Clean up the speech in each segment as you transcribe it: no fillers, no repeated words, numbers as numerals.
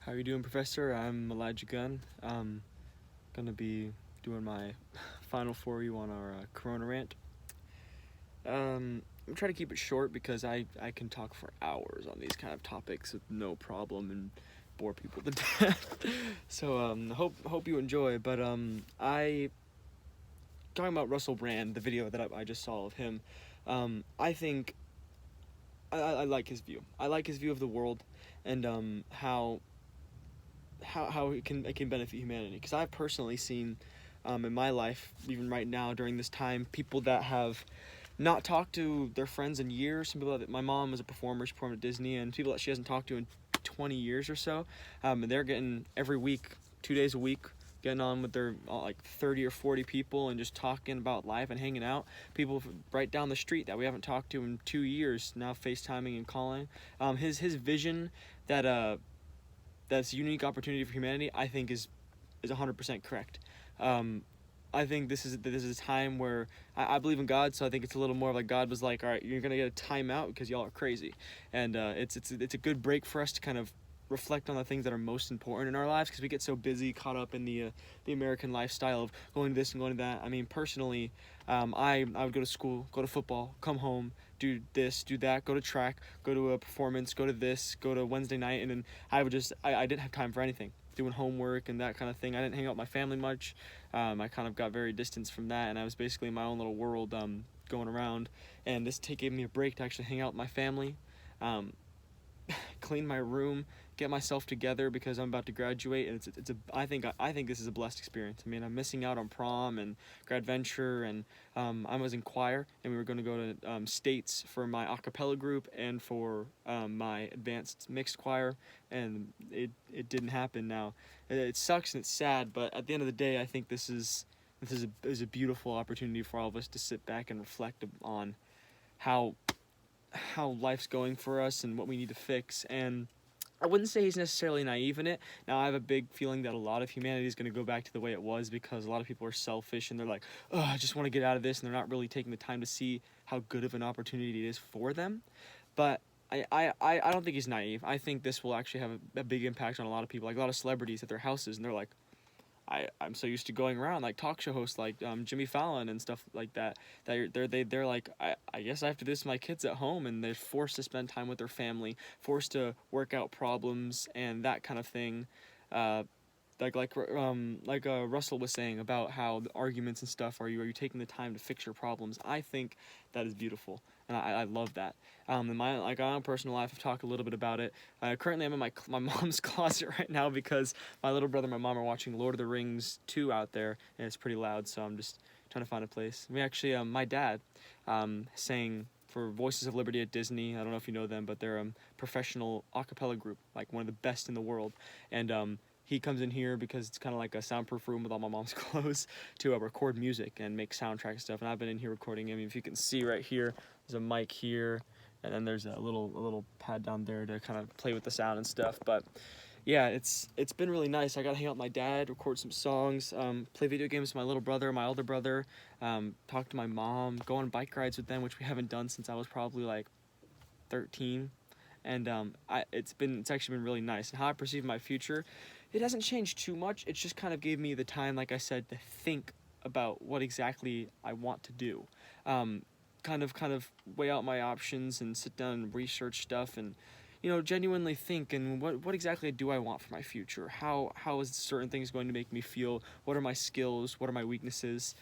How are you doing, Professor? I'm Elijah Gunn. Gonna be doing my final for you on our Corona rant. I'm trying to keep it short because I can talk for hours on these kind of topics with no problem and bore people to death. So hope you enjoy. But I talking about Russell Brand, the video that I just saw of him. I think I like his view. I like his view of the world and how it can benefit humanity, because I've personally seen in my life, even right now during this time, people that have not talked to their friends in years. Some people that my mom is a performer, she performed at Disney, and people that she hasn't talked to in 20 years or so, and they're getting every week, 2 days a week, getting on with their like 30 or 40 people and just talking about life and hanging out. People right down the street that we haven't talked to in 2 years now, FaceTiming and calling. His vision that that's a unique opportunity for humanity, I think is 100% correct. Um, I think this is a time where I believe in God, so I think it's a little more like God was like, all right, you're gonna get a timeout because y'all are crazy, and it's a good break for us to kind of reflect on the things that are most important in our lives, because we get so busy, caught up in the American lifestyle of going to this and going to that. I mean, personally, I would go to school, go to football, come home, do this, do that, go to track, go to a performance, go to this, go to Wednesday night, and then I didn't have time for anything, doing homework and that kind of thing. I didn't hang out with my family much. I kind of got very distanced from that, and I was basically in my own little world, going around. And this gave me a break to actually hang out with my family, um, clean my room, get myself together because I'm about to graduate, and I think this is a blessed experience. I mean, I'm missing out on prom and grad venture, and I was in choir, and we were going to go to states for my a cappella group and for my advanced mixed choir, and it didn't happen. Now it sucks and it's sad, but at the end of the day, I think this is a beautiful opportunity for all of us to sit back and reflect on how life's going for us and what we need to fix. And I wouldn't say he's necessarily naive in it. Now, I have a big feeling that a lot of humanity is going to go back to the way it was, because a lot of people are selfish and they're like, oh, I just want to get out of this, and they're not really taking the time to see how good of an opportunity it is for them. But I don't think he's naive. I think this will actually have a big impact on a lot of people, like a lot of celebrities at their houses, and they're like, I'm so used to going around like talk show hosts like Jimmy Fallon and stuff like that. They're like, I guess I have to do this to my kids at home, and they're forced to spend time with their family, forced to work out problems and that kind of thing. Uh, Russell was saying about how the arguments and stuff, are you taking the time to fix your problems? I think that is beautiful, and I love that. In my own personal life, I've talked a little bit about it. Currently, I'm in my mom's closet right now because my little brother and my mom are watching Lord of the Rings 2 out there, and it's pretty loud, so I'm just trying to find a place. We actually, my dad sang for Voices of Liberty at Disney. I don't know if you know them, but they're a professional a cappella group, like one of the best in the world. And he comes in here because it's kind of like a soundproof room with all my mom's clothes to record music and make soundtrack stuff. And I've been in here recording. I mean, if you can see right here, there's a mic here, and then there's a little pad down there to kind of play with the sound and stuff. But yeah, it's been really nice. I got to hang out with my dad, record some songs, play video games with my little brother, my older brother, talk to my mom, go on bike rides with them, which we haven't done since I was probably like 13. And it's actually been really nice. And how I perceive my future, it hasn't changed too much. It's just kind of gave me the time, like I said, to think about what exactly I want to do. Kind of weigh out my options and sit down and research stuff, and genuinely think, and what exactly do I want for my future? How is certain things going to make me feel? What are my skills? What are my weaknesses?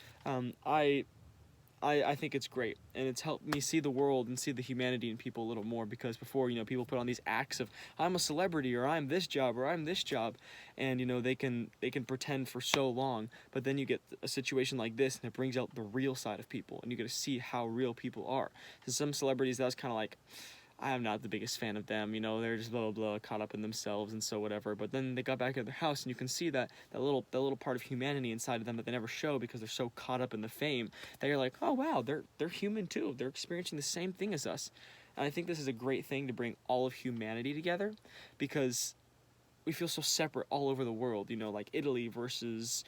I think it's great, and it's helped me see the world and see the humanity in people a little more, because before, people put on these acts of, I'm a celebrity, or I'm this job, or I'm this job, and they can pretend for so long, but then you get a situation like this, and it brings out the real side of people, and you get to see how real people are. So some celebrities, that was kind of like, I'm not the biggest fan of them, they're just blah, blah, blah, caught up in themselves and so whatever. But then they got back at their house, and you can see that little part of humanity inside of them that they never show because they're so caught up in the fame, that you're like, oh wow, they're human too. They're experiencing the same thing as us. And I think this is a great thing to bring all of humanity together, because we feel so separate all over the world, like Italy versus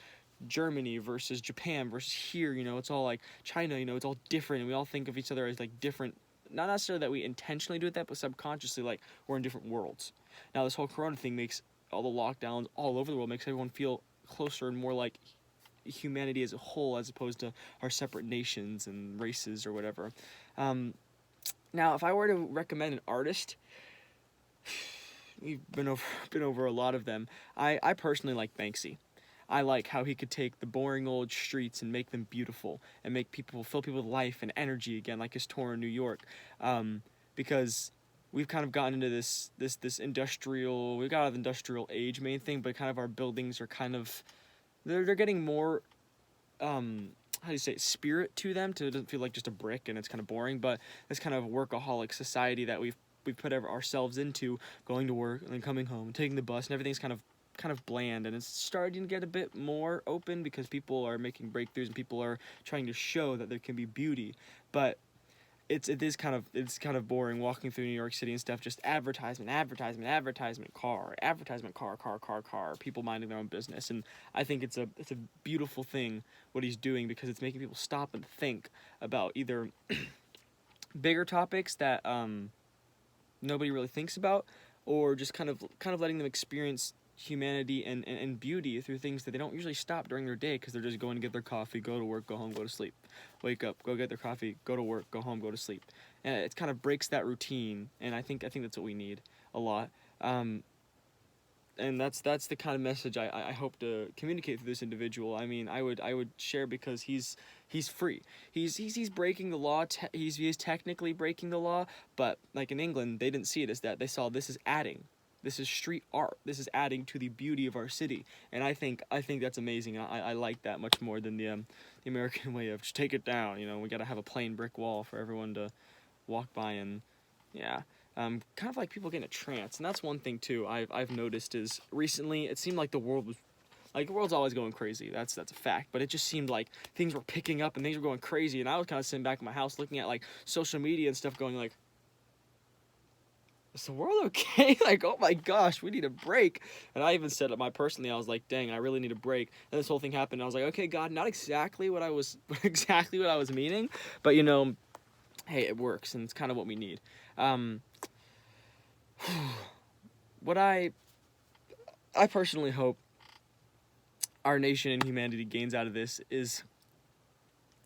Germany versus Japan versus here, it's all like China, it's all different, and we all think of each other as like different. Not necessarily that we intentionally do that, but subconsciously, like, we're in different worlds. Now, this whole corona thing makes all the lockdowns all over the world makes everyone feel closer and more like humanity as a whole, as opposed to our separate nations and races or whatever. Now, if I were to recommend an artist, we've been over a lot of them. I personally like Banksy. I like how he could take the boring old streets and make them beautiful and make people fill people with life and energy again, like his tour in New York. Because we've kind of gotten into this industrial, we got out of the industrial age main thing, but kind of our buildings are kind of, they're getting more, how do you say it, spirit to them, to it doesn't feel like just a brick and it's kind of boring, but this kind of workaholic society that we've put ourselves into, going to work and then coming home, taking the bus, and everything's kind of bland, and it's starting to get a bit more open because people are making breakthroughs and people are trying to show that there can be beauty. But it is kind of boring walking through New York City and stuff, just advertisement, car, people minding their own business. And I think it's a beautiful thing what he's doing, because it's making people stop and think about either bigger topics that nobody really thinks about, or just kind of letting them experience humanity and beauty through things that they don't usually stop during their day, because they're just going to get their coffee, go to work, go home, go to sleep, wake up, go get their coffee, go to work, go home, go to sleep. And it kind of breaks that routine, and I think that's what we need a lot. And that's the kind of message I hope to communicate through this individual. I mean, I would share, because he's free. He's breaking the law. He's technically breaking the law, but like in England, they didn't see it as that. They saw this as adding. This is street art. This is adding to the beauty of our city, and I think that's amazing. I like that much more than the American way of just take it down. You know, we got to have a plain brick wall for everyone to walk by, and yeah. Kind of like people getting a trance, and that's one thing too I've noticed is recently it seemed like the world's always going crazy. That's a fact, but it just seemed like things were picking up and things were going crazy, and I was kind of sitting back in my house looking at like social media and stuff, going like, is the world okay? Like, oh my gosh, we need a break. And I even said it personally, I was like, dang, I really need a break. And this whole thing happened, and I was like, okay, God, not exactly what I was meaning, but you know, hey, it works, and it's kind of what we need. What I personally hope our nation and humanity gains out of this is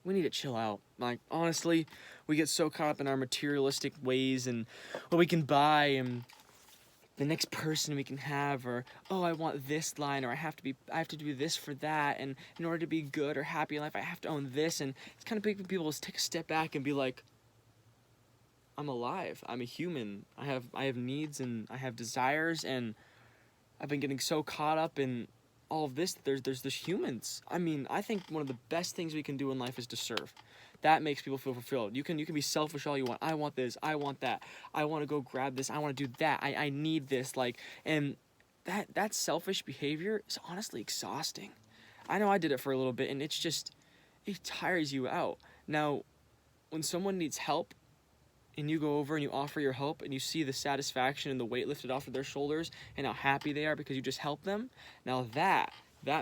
we need to chill out. Like, honestly, we get so caught up in our materialistic ways and what we can buy and the next person we can have, or, oh, I want this line, or I have to do this for that, and in order to be good or happy in life, I have to own this. And it's kind of big for people to take a step back and be like, I'm alive. I'm a human. I have needs and I have desires, and I've been getting so caught up in all of this that there's this humans. I mean, I think one of the best things we can do in life is to serve. That makes people feel fulfilled. You can be selfish all you want. I want this. I want that. I want to go grab this. I want to do that. I need this. Like, and that selfish behavior is honestly exhausting. I know I did it for a little bit, and it tires you out. Now, when someone needs help, and you go over and you offer your help, and you see the satisfaction and the weight lifted off of their shoulders and how happy they are because you just helped them, now that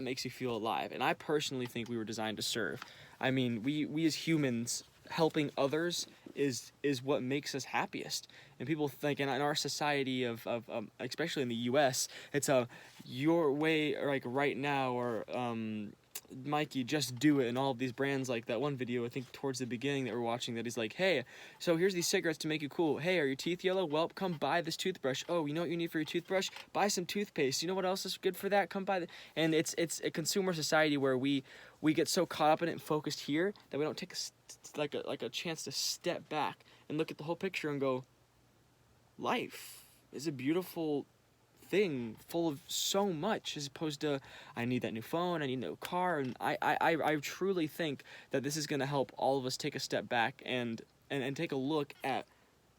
makes you feel alive. And I personally think we were designed to serve. I mean, we as humans, helping others is what makes us happiest. And people think, in our society of especially in the U.S., it's your way, or like right now, or Mikey, just do it, and all of these brands, like that one video I think towards the beginning that we're watching, that he's like, hey, so here's these cigarettes to make you cool. Hey, are your teeth yellow? Well, come buy this toothbrush. Oh, you know what you need for your toothbrush? Buy some toothpaste. You know what else is good for that? Come buy and it's a consumer society where we get so caught up in it and focused here that we don't take a chance to step back and look at the whole picture and go, life is a beautiful thing full of so much, as opposed to, I need that new phone, I need a new car. And I truly think that this is going to help all of us take a step back and take a look at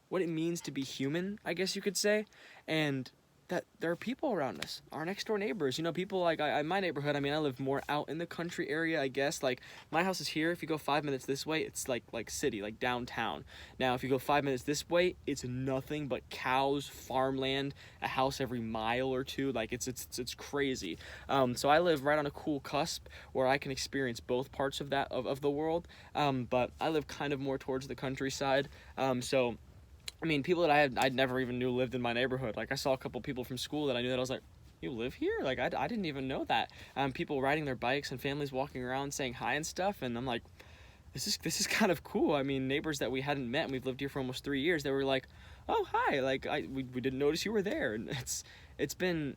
what it means to be human, I guess you could say, and that there are people around us, our next door neighbors, people like my neighborhood. I mean, I live more out in the country area, I guess. Like, my house is here. If you go 5 minutes this way, it's like city, like downtown. Now, if you go 5 minutes this way, it's nothing but cows, farmland, a house every mile or two. Like, it's crazy. So I live right on a cool cusp where I can experience both parts of that of the world. But I live kind of more towards the countryside. So I mean, people that I'd never even knew lived in my neighborhood. Like, I saw a couple people from school that I knew that I was like, you live here? Like, I didn't even know that. People riding their bikes and families walking around saying hi and stuff, and I'm like, this is kind of cool. I mean, neighbors that we hadn't met, and we've lived here for almost 3 years, they were like, oh, hi, like, we didn't notice you were there. And it's been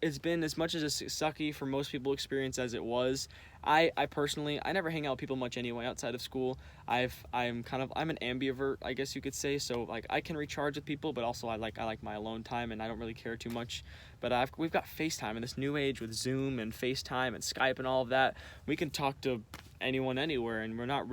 it's been as much as a sucky for most people experience as it was. I personally, I never hang out with people much anyway outside of school. I'm an ambivert, I guess you could say. So like I can recharge with people, but also I like my alone time, and I don't really care too much. But we've got FaceTime in this new age with Zoom and FaceTime and Skype and all of that. We can talk to anyone anywhere, and we're not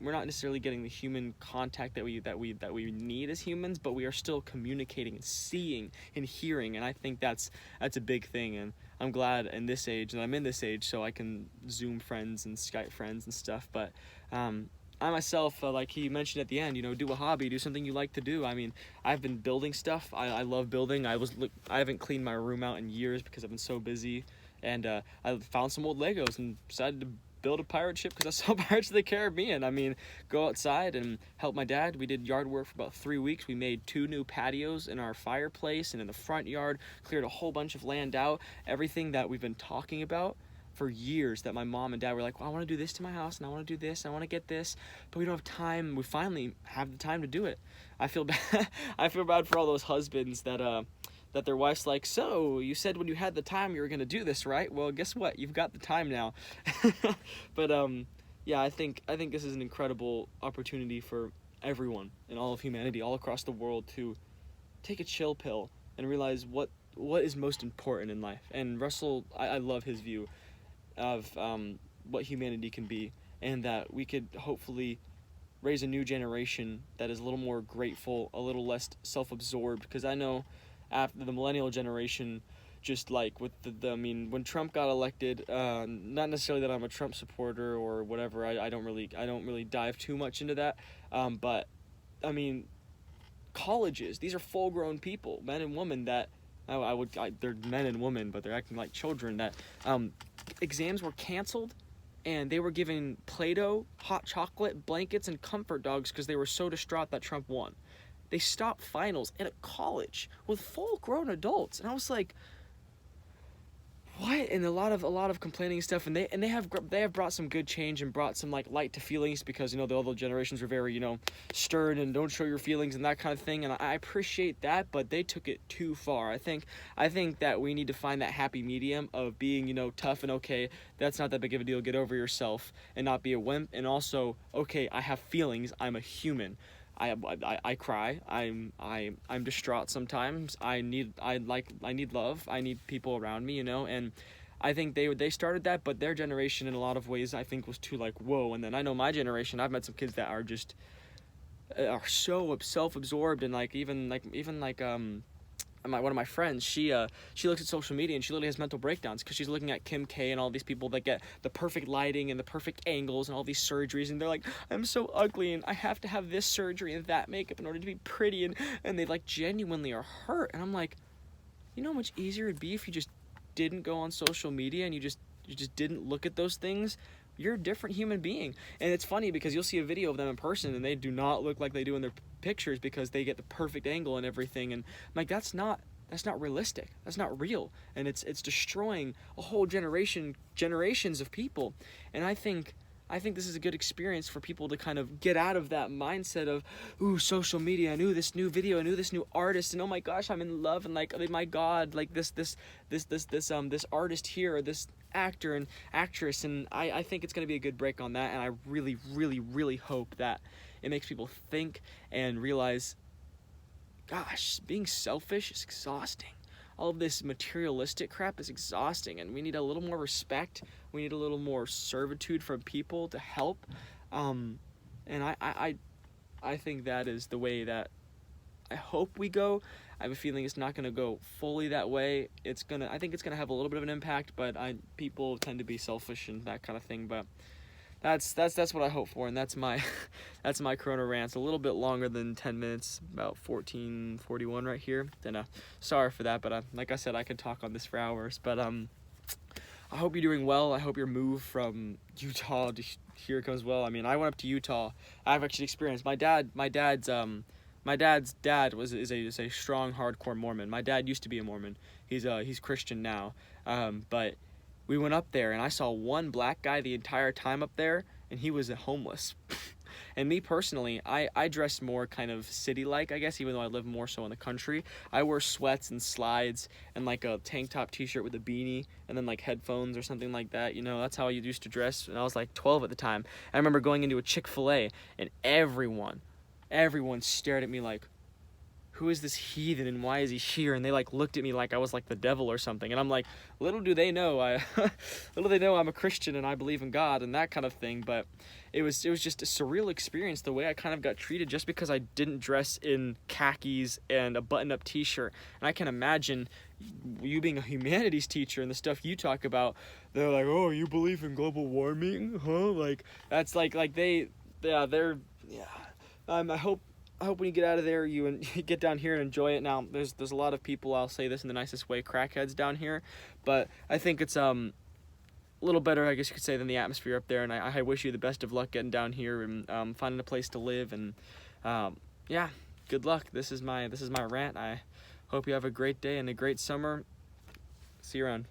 necessarily getting the human contact that we need as humans, but we are still communicating and seeing and hearing, and I think that's a big thing. And I'm glad in this age that I'm in this age, so I can Zoom friends and Skype friends and stuff. But I myself, like he mentioned at the end, do a hobby, do something you like to do. I mean, I've been building stuff. I love building. I haven't cleaned my room out in years because I've been so busy, and I found some old Legos and decided to build a pirate ship because I saw Pirates of the Caribbean. I mean, go outside and help my dad. We did yard work for about 3 weeks. We made 2 new patios in our fireplace and in the front yard, cleared a whole bunch of land out. Everything that we've been talking about for years, that my mom and dad were like, well, I want to do this to my house, and I want to do this, and I want to get this, but we don't have time. We finally have the time to do it. I feel bad. I feel bad for all those husbands that their wife's like, so you said when you had the time you were going to do this, right? Well, guess what? You've got the time now. But yeah, I think this is an incredible opportunity for everyone in all of humanity, all across the world, to take a chill pill and realize what is most important in life. And Russell, I love his view of what humanity can be, and that we could hopefully raise a new generation that is a little more grateful, a little less self-absorbed, because I know after the millennial generation, just like with I mean, when Trump got elected, not necessarily that I'm a Trump supporter or whatever, I don't really dive too much into that, but I mean, colleges, these are full-grown people, men and women that they're men and women, but they're acting like children, that exams were canceled, and they were given Play-Doh, hot chocolate, blankets, and comfort dogs because they were so distraught that Trump won. They stopped finals at a college with full-grown adults, and I was like, what? And a lot of complaining stuff, and they have brought some good change and brought some like light to feelings, because the older generations were very stern and don't show your feelings and that kind of thing, and I appreciate that, but they took it too far. I think that we need to find that happy medium of being tough and okay, that's not that big of a deal, get over yourself, and not be a wimp, and also okay, I have feelings, I'm a human. I cry. I'm distraught sometimes. I need love. I need people around me, and I think they started that, but their generation in a lot of ways I think was too like whoa. And then I know my generation, I've met some kids that are just so self-absorbed, and one of my friends, she looks at social media and she literally has mental breakdowns because she's looking at Kim K and all these people that get the perfect lighting and the perfect angles and all these surgeries, and they're like, I'm so ugly and I have to have this surgery and that makeup in order to be pretty, and they like genuinely are hurt. And I'm like, how much easier it'd be if you just didn't go on social media and you just didn't look at those things. You're a different human being. And it's funny because you'll see a video of them in person and they do not look like they do in their pictures because they get the perfect angle and everything, and I'm like, that's not realistic, that's not real, and it's destroying a whole generations of people. And I think this is a good experience for people to kind of get out of that mindset of, ooh, social media, and ooh, this new video, and ooh, this new artist, and oh my gosh, I'm in love, and like, oh my god, like this artist here, or this actor and actress. And I think it's going to be a good break on that, and I really, really, really hope that it makes people think and realize, gosh, being selfish is exhausting. All of this materialistic crap is exhausting, and we need a little more respect. We need a little more servitude from people to help. And I think that is the way that I hope we go. I have a feeling it's not going to go fully that way. I think it's going to have a little bit of an impact, but people tend to be selfish and that kind of thing. But that's what I hope for, and that's my Corona rant. It's a little bit longer than 10 minutes, about 14:41 right here. Then sorry for that, but like I said, I could talk on this for hours. But I hope you're doing well. I hope your move from Utah to here goes well. I mean, I went up to Utah. I've actually experienced my dad's dad is a strong, hardcore Mormon. My dad used to be a Mormon, He's Christian now. But we went up there, and I saw one black guy the entire time up there, and he was homeless. And me personally, I dress more kind of city-like, I guess, even though I live more so in the country. I wear sweats and slides and like a tank top t-shirt with a beanie and then like headphones or something like that. You know, that's how I used to dress, and I was like 12 at the time. I remember going into a Chick-fil-A, and everyone stared at me like, who is this heathen and why is he here? And they like looked at me like I was like the devil or something. And I'm like, little do they know I'm a Christian and I believe in God and that kind of thing. But it was just a surreal experience, the way I kind of got treated just because I didn't dress in khakis and a button-up t-shirt. And I can imagine you being a humanities teacher and the stuff you talk about, they're like, oh, you believe in global warming? Huh? Like, that's like they're. I hope when you get out of there, you get down here and enjoy it. Now, there's a lot of people, I'll say this in the nicest way, crackheads down here, but I think it's a little better, I guess you could say, than the atmosphere up there. And I wish you the best of luck getting down here and finding a place to live. And yeah, good luck. This is my rant. I hope you have a great day and a great summer. See you around.